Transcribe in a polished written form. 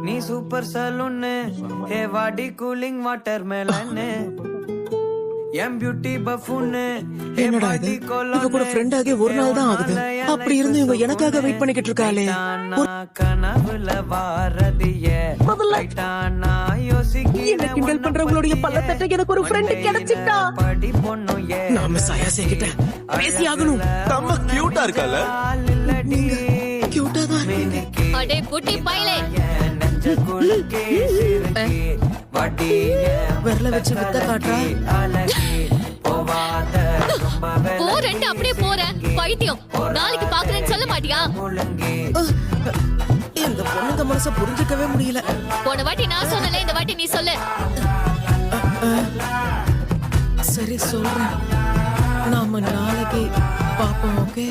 நீ super saloon hey வாடி cooling water மேலன்னு எம் பியூட்டி பஃபூன் என்னடா இது இவ கூட ஃப்ரெண்ட் ஆகி ஒரு நாள் தான் ஆகுது அப்படி இருந்து இவங்க எனக்காக வெயிட் பண்ணிக்கிட்டு இருக்காளே கனவுல வாரதியே என்ன கிண்டல் பண்றவங்களுடைய பள்ளத்தட்டை எனக்கு ஒரு ஃப்ரெண்ட் கிடைச்சிட்டா படி பொண்ணு ஏ நாம சயாசே கிட்ட பேசி ஆகணும் ரொம்ப கியூட்டா இருக்கல நீங்க கியூட்டா தான் இருக்கீங்க அடே புட்டி பைலே விரல வச்சு வித்த காட்டுறா போறேன் அப்படியே போறேன் பைத்தியம் நாளைக்கு பாக்குறேன்னு சொல்ல மாட்டியா இந்த பொண்ணுங்க மனச புரிஞ்சுக்கவே முடியல போன வாட்டி நான் சொன்னல இந்த வாட்டி நீ சொல்லு சரி சொல்றேன் நாம நாளைக்கு பாப்போம் ஓகே